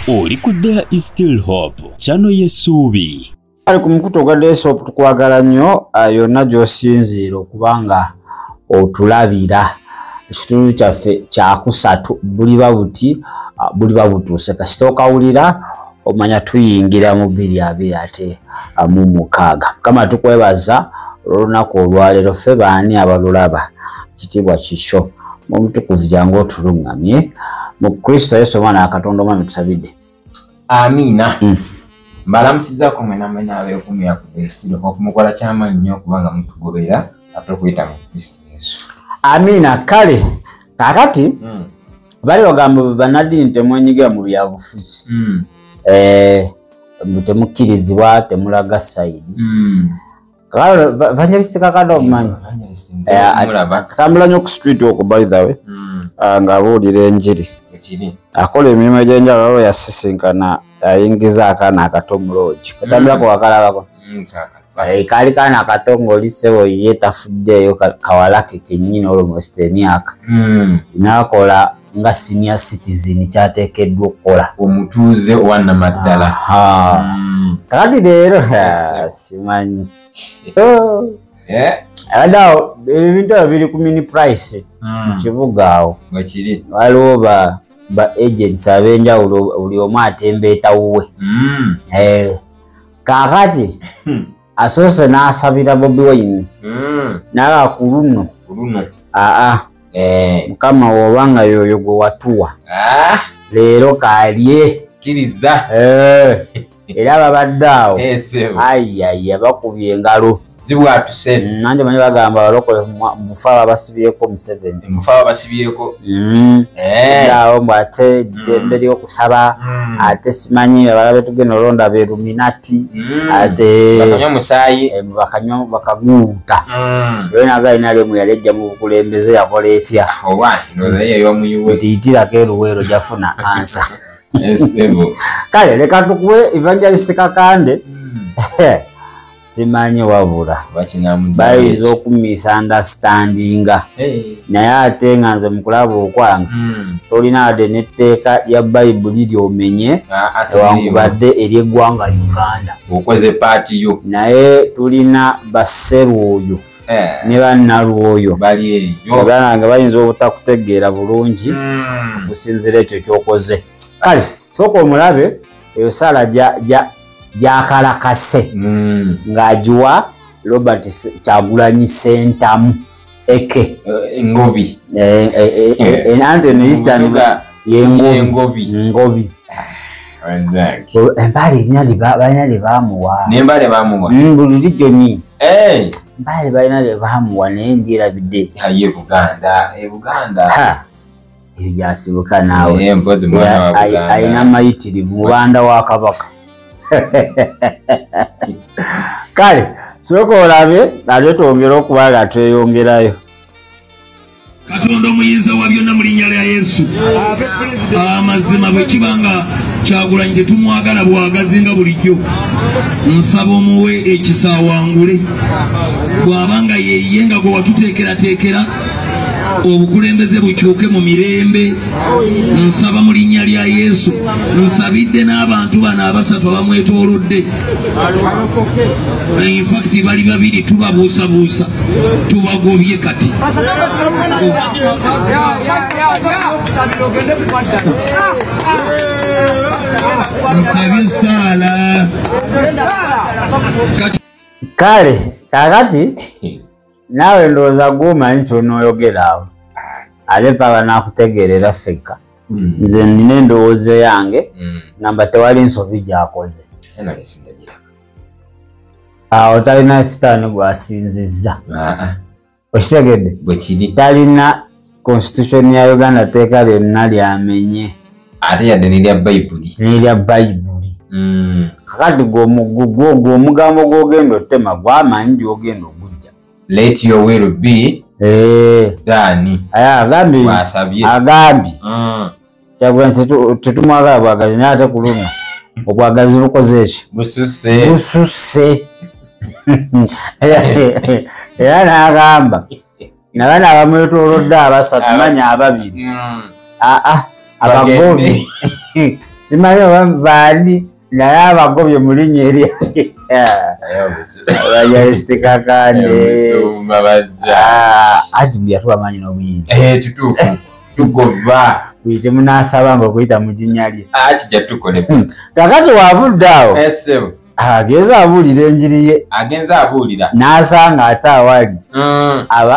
Oli ku There Is Still Hope channel y'essuubi. Ali ku mukuto gwa There Is Hope tukwagala nnyo yonna gy'osinziira okubanga otulabira ekitundu kyaffe kyakusatu buliba buti buliba butuuse kasita okawulira omanya tuyingira mu 2026. Mukama tukwebaza olunaku olwaleero ffe baani abalulaba kitiibwa kikyo mu mutukuvu jangu otuluŋŋamye mu Kristo Yesu omwana wa Katonda omwami tusabidde. Amina. Mbalamusizaako mwenamwena abeekumira ku besiro okumukola ky'amaanyi nnyo kubanga mutugobera ate okuyita mu Kristo Yesu. Amina. Kale kakati bali bagamba bannaddiini temwenyigira mu byabufuzi temukkirizibwa temulaga sayidi Evangelist Kakanda omumanyi atambula nnyo ku street okwo by the way ng'abuulira enjiri akola emirimu egy'enjawulo yasisinkana ayingiza akaana akato mu loogi katambulako wakalabako kaali kaana akato ng'olisebo yeetafuddeeyo kawalake kennyini almost emyaka nakola nga senior citizen kyateekeddwa okukola omutuuze owa Namaddala. Kakati leero simanyi abaddeawo ebintu ebyo biri ku mini price mu kibuga awo waliwo ba agents ab'enjawulo buli omu atembeeta wuwe. Kakati asoose n'asabira Bobi Wine naga ku luno Mukama wobanga yoyo gwe watuwa leero kalye kiriza era babadde awo ayaya bakubye engalo zibwatuse nanje manyi bagamba balokole mufa abasibyeko Museveni mufa abasibyeko awo mbate ddembe ly'okusaba ate simanyi abalabe tugenda olonda be Illuminati ate bakanywa musaayi bakaguuta yona galina lemu yalejja mu bukulembeze yakola etya oba ndozaye y'omuyuwe tiitirako eruweero jafuna ansa. Kale leka tukuwe Evangelist Kakande simanyi wabula bayinza okumisunderstandinga naye ate nga nze mukulaba okwange tolina wadde n'etteeka lya Bayibuli lyomenye newankubadde ery'eggwanga Uganda okweze paati yo naye tulina basserwoyo ne bannalwoyo baganga bayinza obutakutegeera bulungi okusinziira ekyo kyokoze. Kale sooka omulabe eyo sala gyakalakase ng'agiwa Robert Kyagulanyi Sentamu Eke Ngobi Anthony Eastern Ngobi embale balina lye baamuwa n'embale baamuwa buli lijjoni embale balina lye baamuwa naye ndyerabidde ye Buganda eyo gyasibuka naawe ayina ayina mayitirivu mubanda wa Kabaka. Kale sooka olabe ate twongera okuba nga tweyongerayo. Katonda omuyinza wa byonna mu linnya lya Yesu. Amazima bwe kibanga Kyagulanyi tetumwagala bwagazi nga bulijjo nsaba omuwe ekisa wangule bw'abanga yeeye nga gwe watuteekerateekera obukulembeze bukyuke mu mirembe nsaba mu linnya lya Yesu nsabidde n'abantu bano abasatu abamwetoolodde in fact bali babiri tubabuusabuusa tubagobye kati nsabye saala Kale kakati nawe ndowooza gw'omanyi ky'onooyogera awo ate fe abanaakutegeerera ffekka nze nina endowooza yange namba tewali nsobi gy'akoze awo talina sitaani gw'asinzizza okitegedde talina constitution ya Uganda teeka lyonna lyamenye ate yadde n'erya Bayibuli kakati gw'omugambo gw'ogenda otema gw'amanyi gy'ogenda ogujja. Let your will be done. Agambye Kyagulanyi tetumwagala bwagazi naye ate ku luno obwagazi bukoze eki bususse era n'agamba nabana abamwetoolodde abasatu manya ababiri abagobi simanyi bani naye abagobye mu linnya erya abajalistika kande anti yatubamanyi n'obuyinza tugova buli kye munaasabanga okuyita mu linnya lye kijja tukole kakati waavudde awo agenza abuulira enjiri ye n'asanga ate awali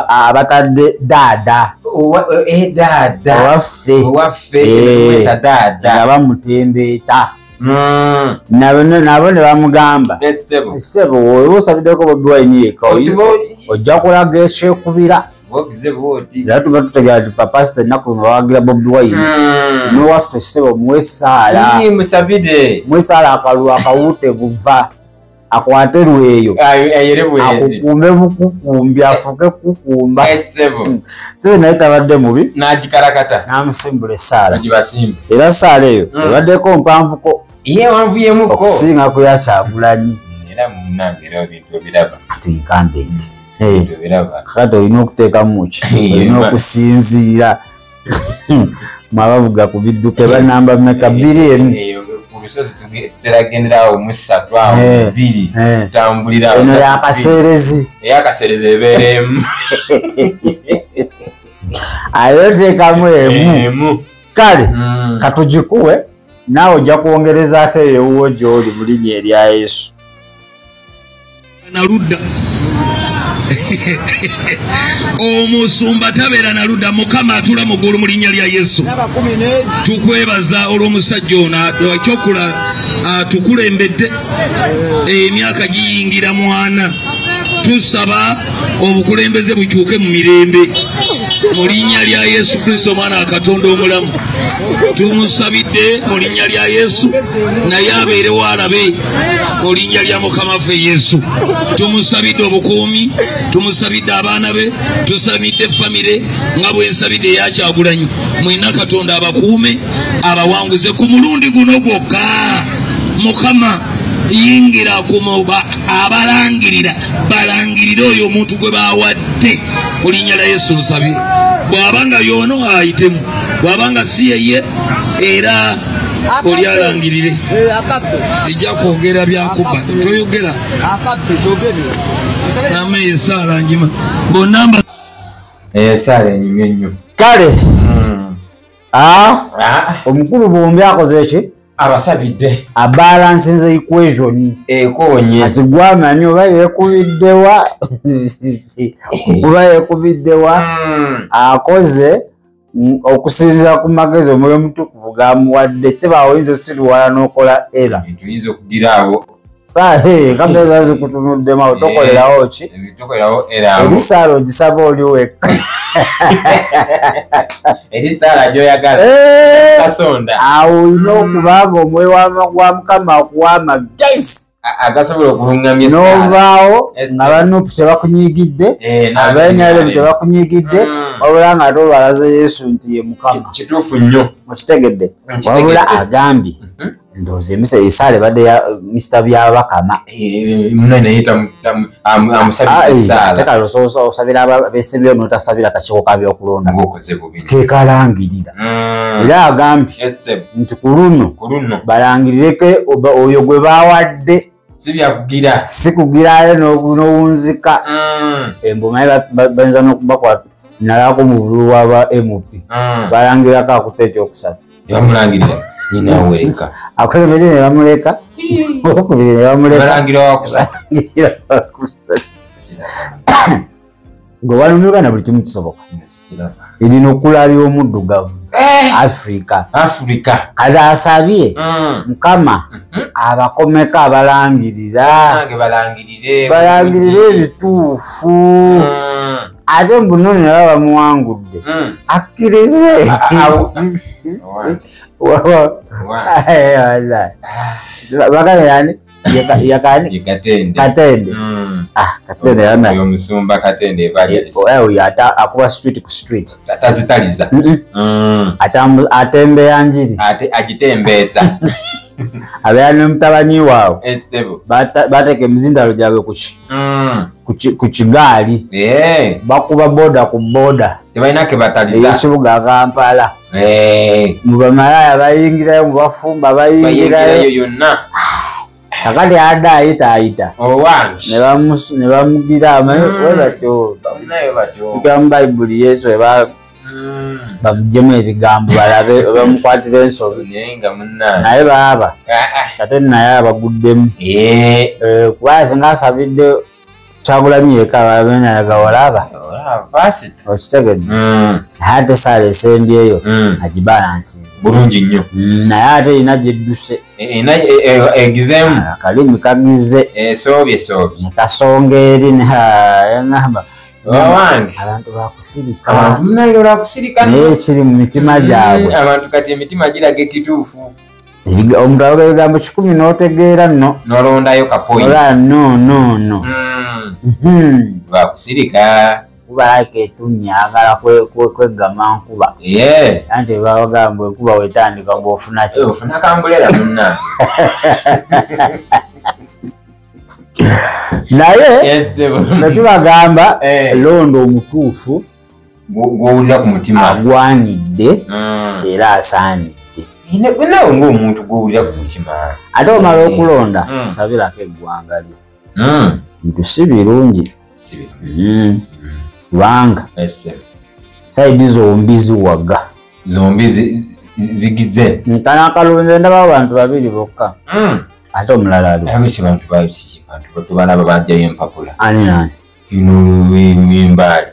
abatadde daada owaffe nga bamutembeeta nabo ne bamugamba ssebo wowe osabiddeko Bobi Wine yekka ojja kulaga ekyekubira era tuba tutegera ti papasita ennaku zino bawagira Bobi Wine n'owaffe ssebo muwesaala akalulu akawute buva akwate lweyo akukume bukukumbi afuke kukumba ssebo naye tabadde mubi n'amusimbula essaala era essaala eyo ebaddeko mpanvuko okusinga ku ya Kyagulanyi tuyikambe nti kati olina okuteekamu ki olina okusinziira mwabavuga ku bidduka banamba meka 2 emu eno yakaseerezi ayo teekamu emu kale katugikuwe naawe ojja kwongerezaako eyowuwo gy'oli mu linnya erya Yesu naludda omusumba tabeera naludda Mukama atula muggulu mu linnya lya Yesu tukwebaza olw'omusajja ono ekyokula atukulembedde emyaka giyingira 4 tusaba obukulembeze bukyuke mu mirembe mu linnya lya Yesu Kristo mwana wa Katonda omulamu tumusabidde mu linnya lya Yesu naye abeerewo alabe mu linnya lya Mukama waffe Yesu tumusabidde obukuumi tumusabidde abaana be tusabidde famire nga bwensabidde eya Kyagulanyi mwena Katonda abakuume abawanguze ku mulundi guno gwokka Mukama yingira kumuba abalangirira balangirira oyo omuntu gwe bawadde mu linnya lya Yesu nsabire bw'abanga yono ayitemu bw'abanga si yeye era oli alangirire sijja kwogera byakuba toyogera nama esaala njima bonamba esaala enyumye nnyo kale omukulu bombi akoze ki abasabidde abalansinze equation ekonye ati gwamanyi oba yekubiddewa akoze okusinziira ku magezi omwoyo omutukuvu gamuwadde kibaawoyinza osiriwala n'okola era tuyinza okugiraawo kamera zikutunuddemu awo tokolerawo ki erisaala ogisaba oli wekka erisaala gyoyagala kasonda awo olina okubanga omwoyo wa Mukama akuwa amagezi agasobola okulungamya n'ovaawo nga banupu tebakunyigidde abenyalemu tebakunyigidde wabula nga ate olwalaze Yesu nti ye Mukama kituufu nnyo mukitegedde wabula agambye ndowooza emisale esaala ebadde ya Mr. Byabakama ate kale osabira besibyo n'otasabira kakiiko ka byokulonda kekalangirira era agambye nti ku luno balangirireke oyo gwe bawadde si kugirayo n'owunzika embumayi bayinza n'okubakwata nalako mu bulu waba MP balangirirako akuta ekyokusatu bamulangirira ninaweeka akulembedde ne bamuleka okubiri ne bamuleka balangira wakusa gwe walumilwa na buli kimu kisoboka erina okulalira omuddugavu Africa kati asabye Mukama abakomeko abalangirira balangirire ebituufu ate mbunoni naba bamuwangudde akkirize bagane yani yakani Katende Katende yana omusumba Katende oyo akuba street ku street tazitaliza atembeya njiri agitembeeta abeera ne mutabanyi waabwe bateeka emizindalo gyabwe ku kigaali bakuba boda ku boda tebalina ke bataliza ekibuga Kampala mubamalaya bayingirayo mubafumba bayingirayo yonna akati ada ayita owange ne bamugira webatyo mu Bayibuli Yesu bamujjemu ebigambo balabe bamukwatira ensobi naye baaba kate naye abaguddemu kuba singa asabidde Kyagulanyi yekka babenyaga olaba okitegedde naye ate saala esembyeyo agibalansinze bulungi nnyo naye ate erina gyedduse egizeemu akalimi kagize esoobye nekasonga eri ngamba Wawange abantu bakusirika abantu munayo olwakusirika naye kiri mu mitima gyabwe abantu kati emitima giraga ekituufu omuntu awoga ebigambo 10 n'otegeera nno nolondayo kapoyi no bakusirika kubalaka etunya agala kwegama nkuba anti babagamba enkuba wetandika ng'ofuna ki ofuna kambulera munna naye netubagamba londo omutuufu gwowulira ku mutima agwanidde era asaanidde nawe ng'omuntu gwowulira ku mutima ate omala okulonda nsabirako eggwanga lyo nti si birungi kubanga saidi zombi ziwaga zombi zigize nkana akalunze ndaba abantu babiri bokka ate omulala abantu tubalaba bajjayo empapula ani nani embali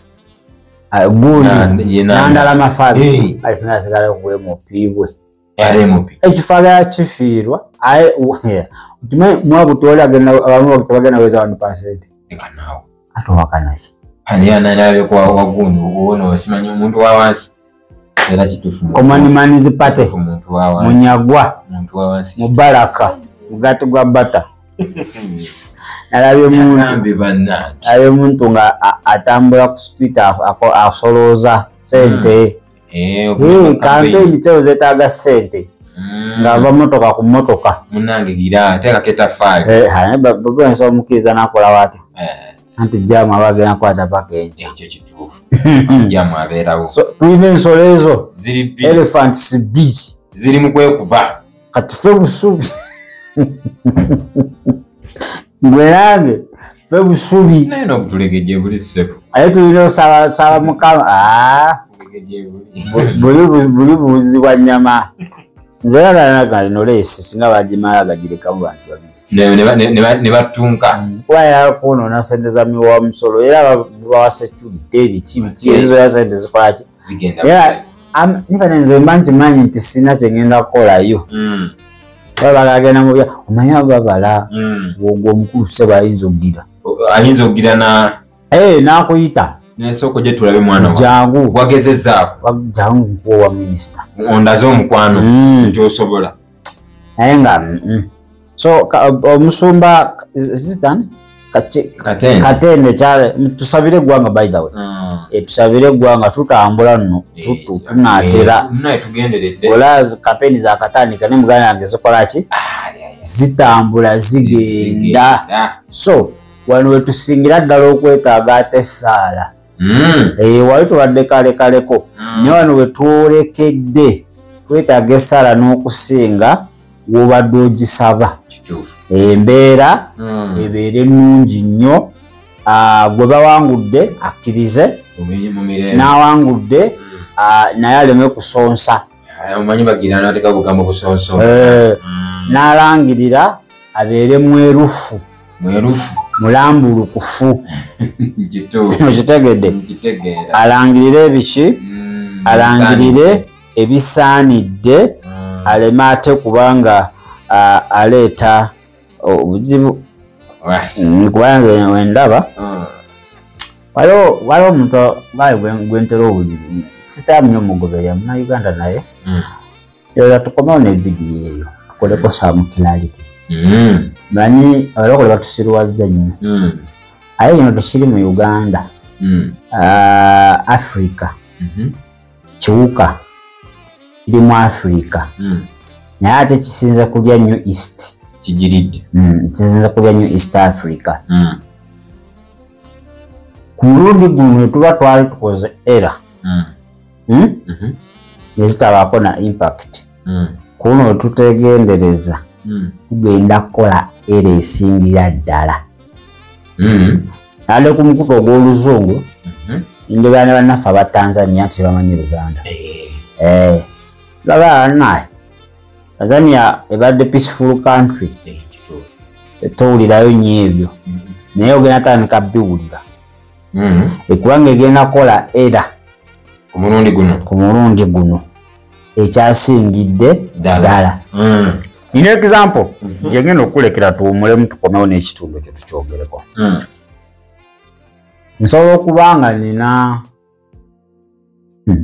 gundi nandala mafabi alisinga sigala kuwemupiibwe ekifagala kifiirwa mwabutoli agenda weza 1% ate wakanaki aniyananabekwawagundi uwona wasimanyi omuntu wawansi era kitufu komanimanizi pate munyagwa mubaraka mugati gwa bata nalabye muntu nga atambula ku street asolooza sente kampeni zeo zetaaga sente ng'ava motoka ku motoka munange gira teekako ettaffaali babensa omukkiriza nakola watyo anti jamu abagenda kwata paka enkya ekyo kituufu jamu abeerawo tulina ensolo ezo elephants beach ziri mu kwekuba kati ffe busubi gwe nange ffe busubi naye n'obutulegeje buli ssebo aye tulina osaba mukama buli buuzibwa nnyama nze nalanaga lino leesi singa bagimala gagirekamu bantu babiri ne batunka kuba yakonoona sente za miwa musolo era mubawa security ebiki ezo ya sente zikolaki era niba nenze mba nkimanyi nti sina kyengenda kukolayo baba bagenda mubya omanya babala ogwo omukulu ssebo ayinza okugira nakuyita nesoko gye tulabe mwana jangu wagezezzaako jangu nkuwa minisita ondaze omukwano nti naye nga so omusumba zitani Katende kyale tusabire gwanga by the way tusabire gwanga tutambula nno tunatera ola kampeni za katandika ne mugana yange zikola ki zitambula zigenda so wano wetusingira ddala okwetaaga ate saala wali tubadde kaleko ne wano wetwolekedde twetaaga essaala n'okusinga wobadde ogisaba embeera ebeere ennungi nnyo gwe bawangudde akkirize n'awangudde naye aleme kusonsa n'alangirira abeere mwerufu mulambulukufu okitegedde alangirire ebiki alangirire ebisaanidde aleme ate kubanga aleeta obuzibu kubanze wendaba waliwo omuntu gwentera obuliri sitaamya omugoberera munnauganda naye era tukomewo nevidiyo eyo tukoleko samukirality manyi olokole batusirwazza nnyo aye kino tekiri mu Uganda Africa kiwuka kiri mu Africa naye ate kisinza kulya New East kisinza kulya New East Africa ku mulundi guno tuba twali tukoze era nezitabaako na impact kuno tutegendereza tugenda kukola era esingira ddala ate ku mukutu ogw'oluzungu indegane bannaffe abatanzania nti bamanyi luganda laba naye Tanzania ebadde peaceful country etowulirayo nnyo ebyo naye ogenda tandika biwulira ekubanga egenda kukola era ku mulundi guno ekyasingidde ddala nina example gyengenda okukulekera tuwumulemu tukomewo n'ekitundu ekyo tukyogereko nsobola okubanga nina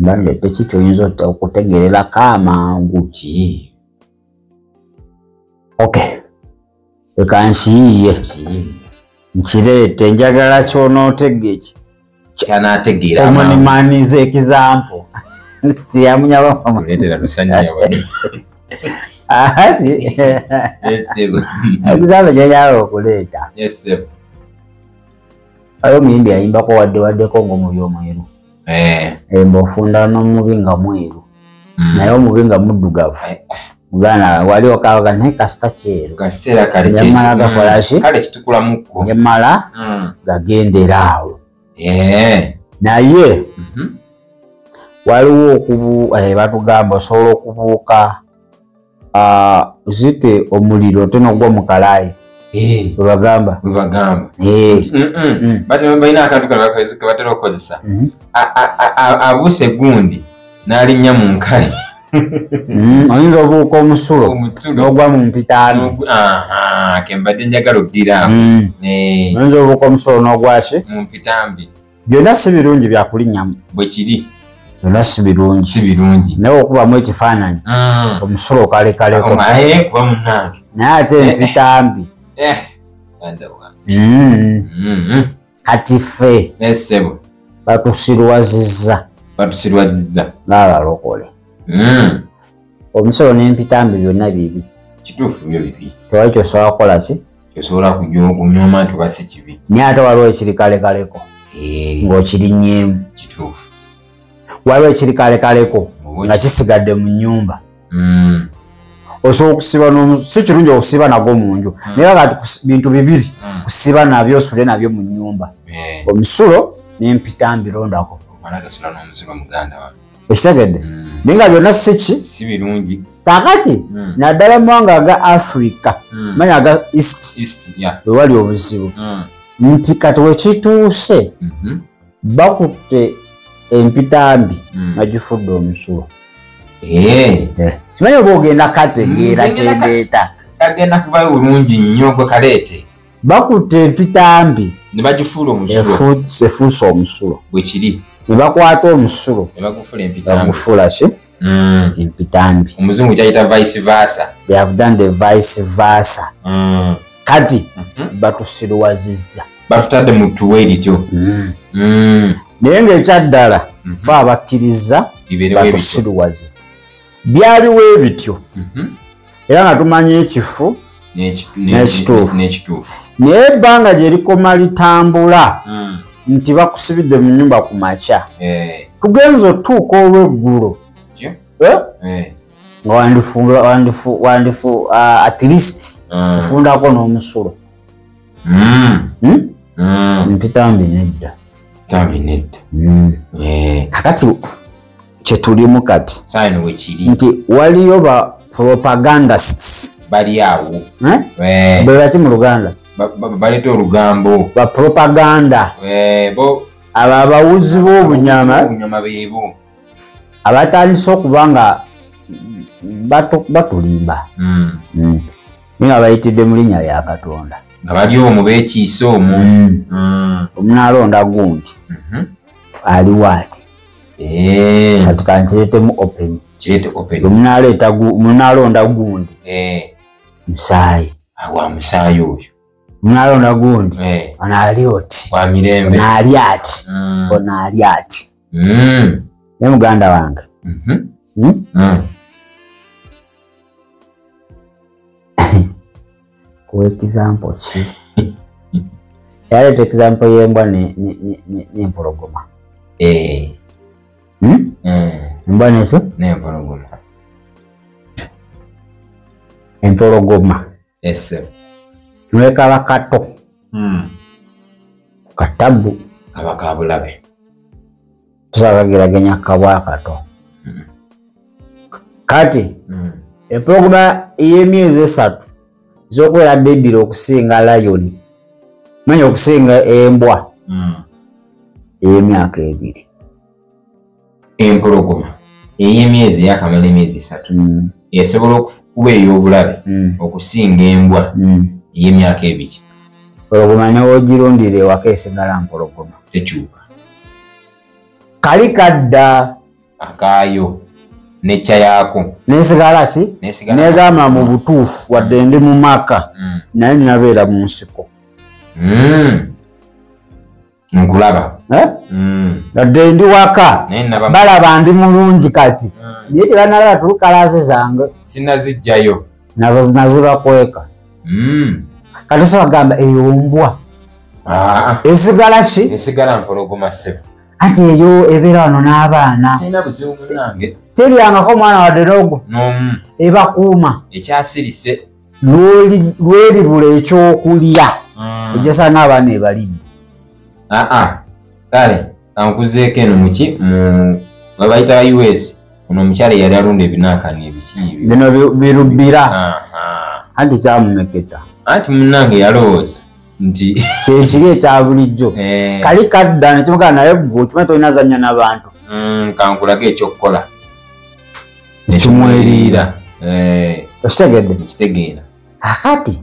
bandete ki kyoyinza okutegererako amangu ki leka nkiyiye nkireete njagala kyonootegeki omunimaniza example yamunyabaamuleetera tusanyaaati example gyeyala okuleeta ayo omuyimbi ayimbako waddewaddeko ng'omubi omweru mbofunda n'omubi nga mweru naye omubi nga muddugavu Bwana wali okawaga naye kasita kyeru nyamala gakolaki nyamala gagendera awo naye waliwo batugamba osobola okubuuka zite omuliro tenogwa mu kalaayi webagamba balina akantu kebatera okukozesa abuuse gundi n'alinnya mu nkali oyinza obuuka omusulo n'ogwa mu mpitambi kembadde njagala okudira oyinza obuuka omusulo n'ogwaki mu mpitambi byonna si birungi byakulinnyamu bwe kiri byonna si birungi naye okubamu ekifaananyi omusulo okalekaleko kuba munnange naye ate empitambi kati ffe batusirwazizza ng'abalokole omusulo n'empitambi byonna bibi kituufu byo bibi tewali kyosobola kukola ki kyosobola kunyoma nti oba si kibi naye ate waliwo ekirikalekaleko ng'okirinnyeemu kituufu waliwo ekirikalekaleko nga kisigadde mu nnyumba osobola okusiba si kirungi okusiba nagwo mu nju naye kati bintu bibiri kusiba nabyo osule nabyo mu nnyumba omusulo n'empitambi londako ekitegedde naye nga byonna si birungi kakati naddala mu mawanga aga Africa manya aga east wewali obuzibu nti kati wekituuse bakutte empitambi nagifudde omusulo kimanyi oba ogenda kategeera kendeeta kagenda kuba bulungi nnyo gwe kaleete bakutte empitambi ne bagifuula omusulo efuuse omusulo bwe kiri ne bakwata omusulo ne bagufuula empitambi bagufuula ki empitambi omuzungu kyayita vice versa they have done the vice versa kati batusirwazizza batutadde mu ttuwa erityo naye ng'ekyaddala fe abakkiriza batusirwaze byaliwo ebityo era nga tumanyi ekifu n'ekituufu naye ebbanga gye likoma litambula nti bakusibidde mu nnyumba ku makya tugenza otuuka olw'eggulo nga wandifu at least ofundako n'omusulo mpitambi nedda kakati kyetulimu kati nti waliyo ba propagandists bali awo bwebaki mu Luganda baleeta olugambo ba propaganda abo abawuzi b'obunyama beebo abatandise okuba nga batulimba naye nga bayitidde mu linnya lya Katonda nga bali omwo beekiise omwo omunaalonda gundi aliwo ati kati kankireetemu open omunaalonda gundi musaayi wa musaayi oyo omunaalonda gundi onaali oti wamirembe onaali ati onaali ati ne muganda wange kuwa example ki yaleeta example y'embwa n'empologoma Embwa nezo? N'empologoma. Empologoma. Ese. Nwekaba kato. Katabu. Kaba kabulabe. Tusakageraganya kabwa kato. Kati. Empologoma ey'emyezi 3 z'okubeera deadly okusinga lion. Manya okusinga embwa. Ey'emyaka 2. Empologoma ey'emyezi yakamala emyezi 3 esobola okuba ey'obulabe okusinga embwa ey'emyaka 2. Empologoma newoogirundira ewaka esigala mpologoma. Tekyuka. Kali kadda akaayo necca yaako nesigala si negamba mu butuufu wadde ndi mu maka naye ninabeera mu nsiko. Nkulaba. Wadde ndi waka balaba ndi mulungi kati naye tebanalaba tulukalaasi zange sinazijjayo nazibakweka. Kati sobagamba eyo mbwa esigala ki? Esigala mpologoma ssebo. Ati eyo ebeera wano n'abaana talina buzibu munnange teryangako omwana wadde n'ogwo n'omu ebakuuma ekyasirise lweribula ekyokulya ojasa n'abaana ebalidde. Kale kankuzeeko eno muki babayita ba US ono omukyala yali alunda ebinaakani ebiki bino birubbira anti kyamumeketa anti munnange yalowooza nti kyekiri ekya bulijjo kali kadda nekimugala naye gwe okimanyi tolinazannya n'abantu kankulaga ekyokukola ekimweriira okitegedde nkitegeera akati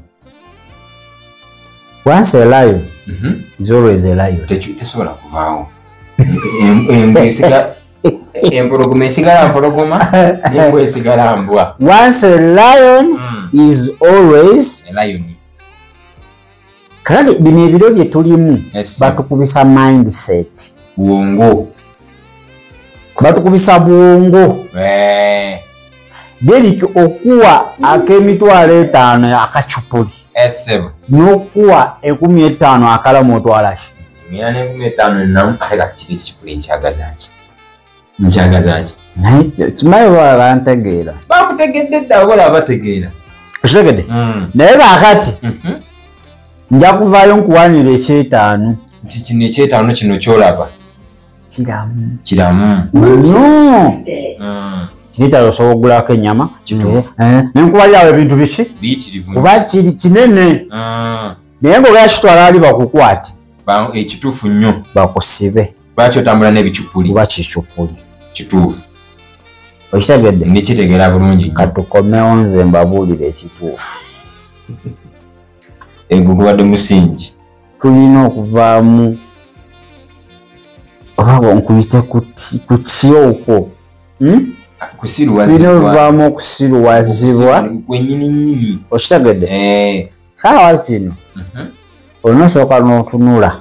once a lion is always a lion. Tesobola kuvaawo empologoma esigala mpologoma n'embwa esigala mbwa. Once a lion is always a lion. Kandi bino ebiro bye tulimu batukubisa mindset bwongo batukubisa bwongo Deriki okuwa ak'emitwalo 5 akacupuli n'okuwa 15 akalamu otwala ki? Mina ne 15 namu ate kati kiri ekicupuli nkyagazaaki nkyagazaaki naye kimayi baba bantegeera bakutegedde dda obola bategeera okitegedde naye kaakati nja kuvaayo nkuwanira eky'etaano nti kino eky'etaano kino kyolaba kiramu no kitalo osobola ennyama nenkubalirawo ebintu biki kuba kiri kinene naye ng'obeera kitwala ali bakukwate ekituufu nnyo bakusibe lwaki otambula n'ebicupuli kuba kicupuli kituufu okitegedde nekitegeera bulungi katukomewo nze mbabuulire ekituufu egugubadde musingi tulina okuvaamu oba nkuyite ku ki okwo tulina okuvaamu okusiruwazibwa okitegedde saawa kino olina osooka n'otunula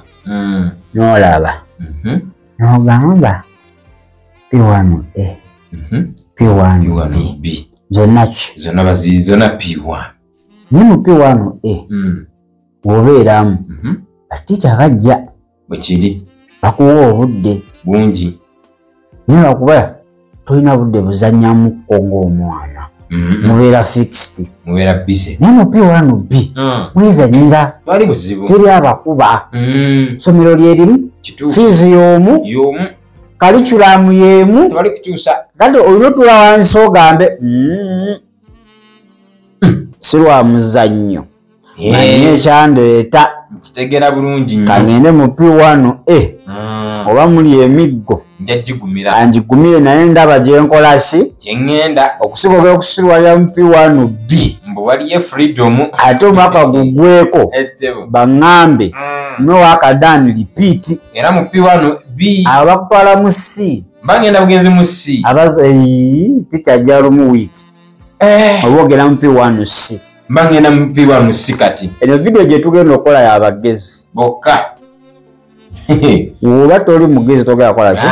n'olaba n'ogamba P1 A P1 B zonna ki zonna bazizona P1 naye mu P1 A bw'obeeramu batiita bajja bwe kiri bakuwa obudde bungi naye lwakuba tolina budde buzannyamuko ng'omwana mubeera fixed mubeera busy naye mu P1 B mwezannyira twali buzibu teri abakuba somero lyerimu fiizi y'omu kalikulamu y'emu twali kutuusa kati olina otula wansi ogambe si lwa muzannyo naye ekyandeeta kitegeera bulungi nnyo kangende mu P1 A oba muli emiggo njagigumira angigumire naye ndaba gye nkola ki kyeŋŋenda okusiboka okusirwalira mu P1 B mbu waliyo freedom ate omwaka guggweko baŋŋambe n'owakadaani repeat era mu P1 B abakutwala mu C mbangenda bugenzi mu C tikyajja lumu wiiki oba ogenda mu P1 C mbangenda mu P1 C kati eno vidiyo gye tugenda okukola y'abagezi bokka oba toli mugezi togera kola ki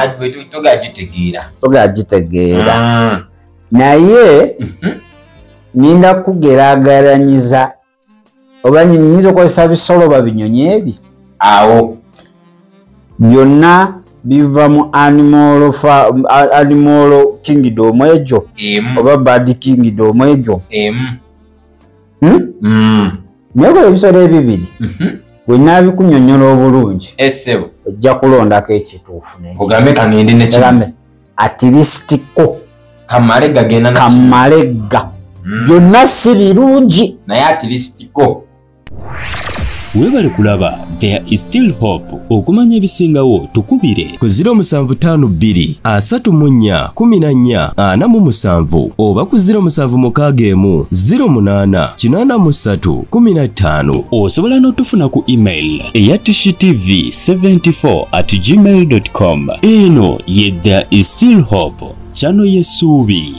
togera gitegeera naye ninda kugeraageranyiza oba nyinza okukozesa bisolo babinyonyi ebi awo byonna biva mu animal kingdom ejo oba bad kingdom ejo naye ebisolo ebibiri bwe nabikunyonyola obulungi ojja kulondako ekituufu nekigambe at least ko kamalega byonna si birungi naye at least ko Webale kulaba There is Still Hope. Okumanya ebisingawo tukubire ku 0752 34 14 47 oba ku 0761 08 83 15. Osobola n'otufuna ku email eya tishitv74@gmail.com. Eno ye There is Still Hope, channel y'essuubi.